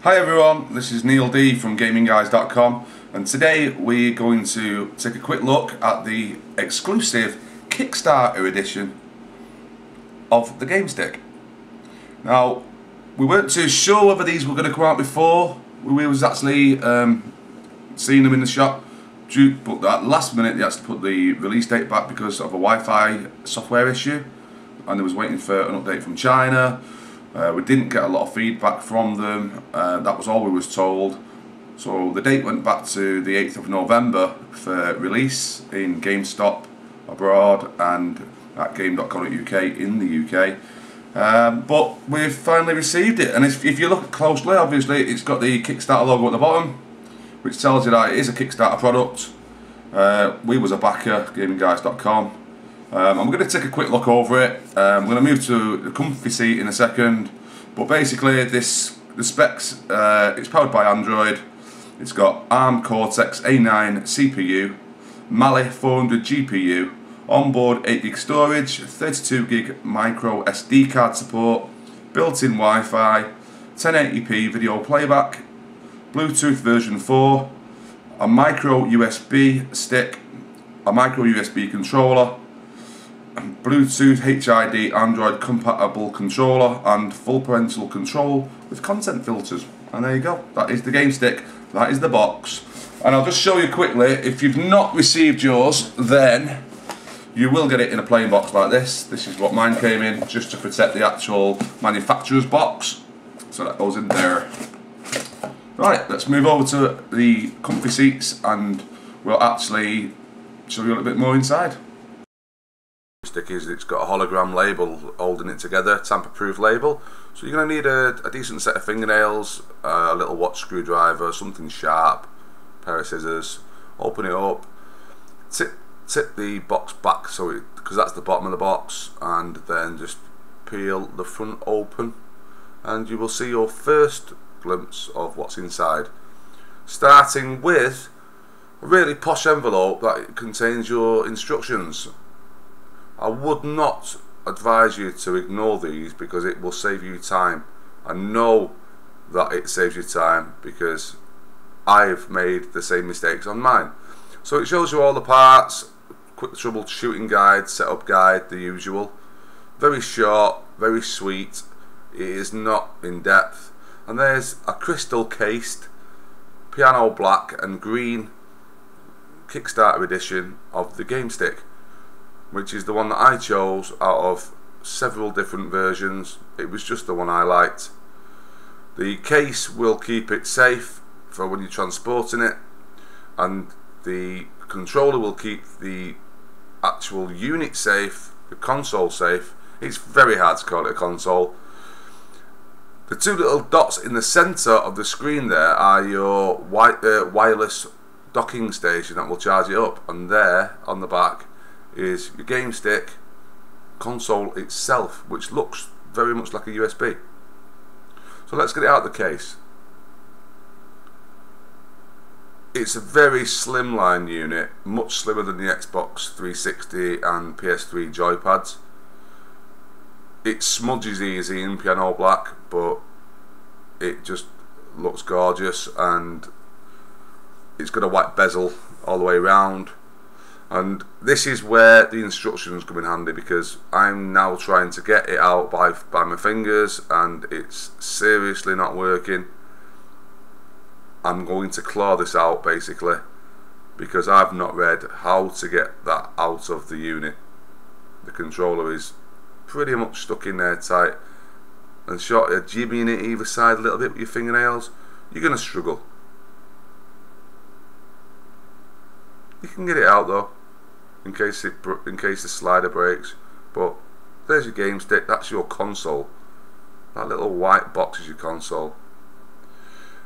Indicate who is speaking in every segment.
Speaker 1: Hi everyone, this is Neil D from GamingGuys.com, and today we're going to take a quick look at the exclusive Kickstarter edition of the Gamestick. Now, we weren't too sure whether these were going to come out before we was actually seeing them in the shop, but at last minute they actually put the release date back because of a Wi-Fi software issue, and they was waiting for an update from China. We didn't get a lot of feedback from them, that was all we was told. So the date went back to the 8th of November for release in GameStop abroad and at game.co.uk in the UK. But we've finally received it, and if you look closely, obviously it's got the Kickstarter logo at the bottom, which tells you that it is a Kickstarter product. We was a backer, GamingGuys.com. I'm going to take a quick look over it. I'm going to move to the comfy seat in a second, but basically the specs, it's powered by Android. It's got ARM Cortex A9 CPU, Mali 400 GPU, onboard 8GB storage, 32GB micro SD card support, built-in Wi-Fi, 1080p video playback, Bluetooth version 4, a micro USB stick, a micro USB controller, Bluetooth HID Android compatible controller, and full parental control with content filters. And there you go, that is the Gamestick, that is the box. And I'll just show you quickly, if you've not received yours, then you will get it in a plain box like this. This is what mine came in, just to protect the actual manufacturer's box. So that goes in there. Right, let's move over to the comfy seats and we'll actually show you a little bit more inside. Stick is, it's got a hologram label holding it together, tamper-proof label. So you're going to need a decent set of fingernails, a little watch screwdriver, something sharp, a pair of scissors. Open it up, tip the box back so because that's the bottom of the box, and then just peel the front open, and you will see your first glimpse of what's inside. Starting with a really posh envelope that contains your instructions. I would not advise you to ignore these because it will save you time. I know that it saves you time because I've made the same mistakes on mine. So it shows you all the parts, quick troubleshooting guide, setup guide, the usual. Very short, very sweet. It is not in depth. And there's a crystal cased piano black and green Kickstarter edition of the Gamestick, which is the one that I chose out of several different versions. It was just the one I liked. The case will keep it safe for when you're transporting it, and the controller will keep the actual unit safe, the console safe. It's very hard to call it a console. The two little dots in the centre of the screen there are your wireless docking station that will charge it up, and there on the back is your Gamestick console itself, which looks very much like a USB. So let's get it out of the case. It's a very slimline unit, much slimmer than the Xbox 360 and PS3 joypads. It smudges easy in piano black, but it just looks gorgeous, and it's got a white bezel all the way around. And this is where the instructions come in handy, because I'm now trying to get it out by my fingers and it's seriously not working. I'm going to claw this out basically because I've not read how to get that out of the unit. The controller is pretty much stuck in there tight, and short of jimmying it either side a little bit with your fingernails, you're going to struggle. You can get it out though, in case the slider breaks. But there's your Gamestick, that's your console. That little white box is your console,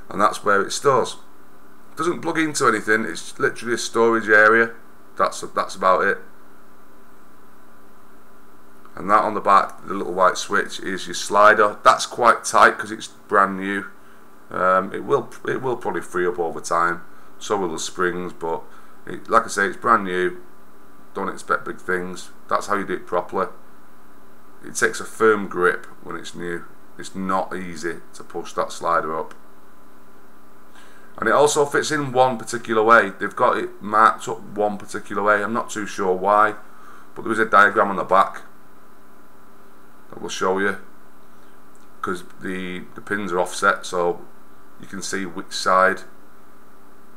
Speaker 1: and that's where it stores. It doesn't plug into anything, it's literally a storage area. That's about it. And that on the back, the little white switch, is your slider. That's quite tight because it's brand new. It will probably free up over time. So will the springs, but like I say, it's brand new. Don't expect big things. That's how you do it properly. It takes a firm grip when it's new. It's not easy to push that slider up. And it also fits in one particular way. They've got it marked up one particular way. I'm not too sure why, but there is a diagram on the back that will show you, because the pins are offset, so you can see which side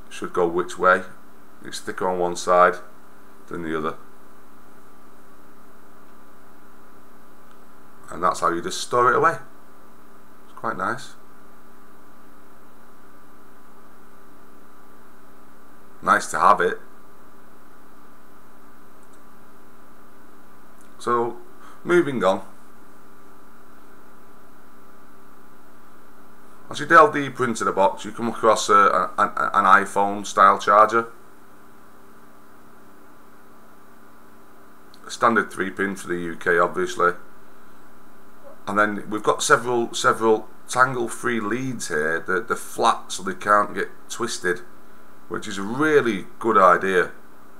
Speaker 1: should go which way. It's thicker on one side than the other, and that's how you just store it away. It's quite nice. Nice to have it. So, moving on. As you delve deeper into the box, you come across an iPhone style charger. A standard 3-pin for the UK, obviously. And then we've got several tangle-free leads here. They're flat, so they can't get twisted, which is a really good idea.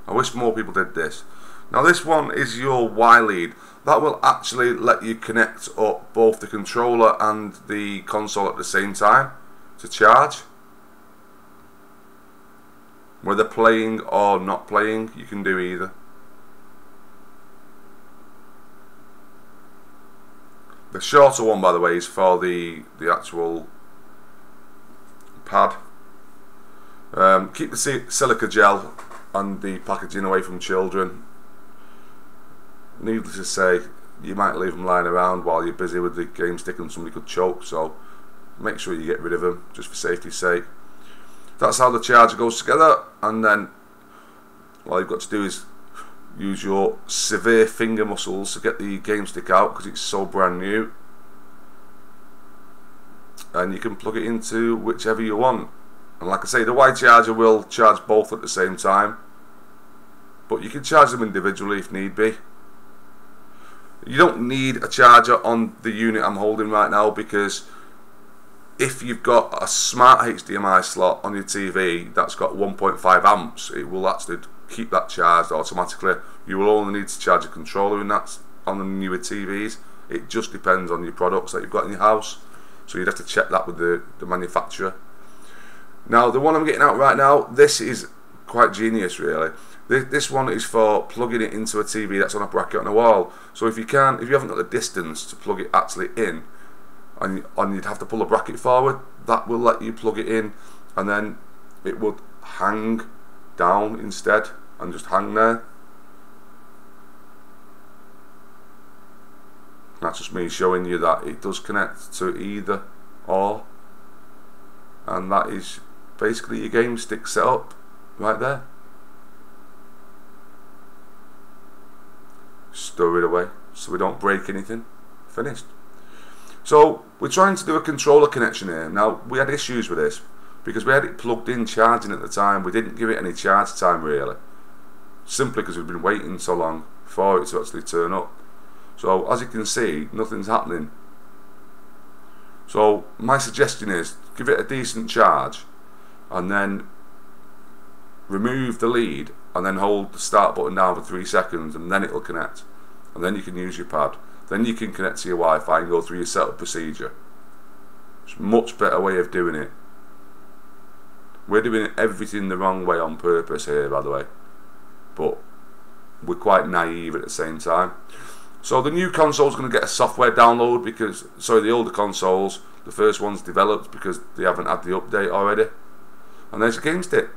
Speaker 1: I wish more people did this. Now this one is your Y lead. That will actually let you connect up both the controller and the console at the same time to charge. Whether playing or not playing, you can do either. The shorter one, by the way, is for the actual pad. Keep the silica gel and the packaging away from children. Needless to say, you might leave them lying around while you're busy with the game stick and somebody could choke, so make sure you get rid of them just for safety's sake. That's how the charger goes together, and then all you've got to do is use your severe finger muscles to get the game stick out because it's so brand new, and you can plug it into whichever you want. And like I say, the Y charger will charge both at the same time, but you can charge them individually if need be. You don't need a charger on the unit I'm holding right now, because if you've got a smart HDMI slot on your TV that's got 1.5 amps, it will actually keep that charged automatically. You will only need to charge a controller, and that's on the newer TVs. It just depends on your products that you've got in your house, so you'd have to check that with the manufacturer. Now the one I'm getting out right now, this is quite genius really. This one is for plugging it into a TV that's on a bracket on a wall. So if you haven't got the distance to plug it actually in, and you'd have to pull a bracket forward, that will let you plug it in, and then it would hang down instead and just hang there. That's just me showing you that it does connect to either or, and that is basically your game stick set up right there. Store it away so we don't break anything. Finished. So we're trying to do a controller connection here. Now we had issues with this because we had it plugged in charging at the time. We didn't give it any charge time really, simply because we've been waiting so long for it to actually turn up. So as you can see, nothing's happening. So my suggestion is give it a decent charge and then remove the lead and then hold the start button down for 3 seconds, and then it will connect, and then you can use your pad. Then you can connect to your Wi-Fi and go through your setup procedure. It's a much better way of doing it. We're doing everything the wrong way on purpose here, by the way, but we're quite naive at the same time. So the new console's going to get a software download because, sorry, the older consoles, the first one's developed because they haven't had the update already. And there's a game stick.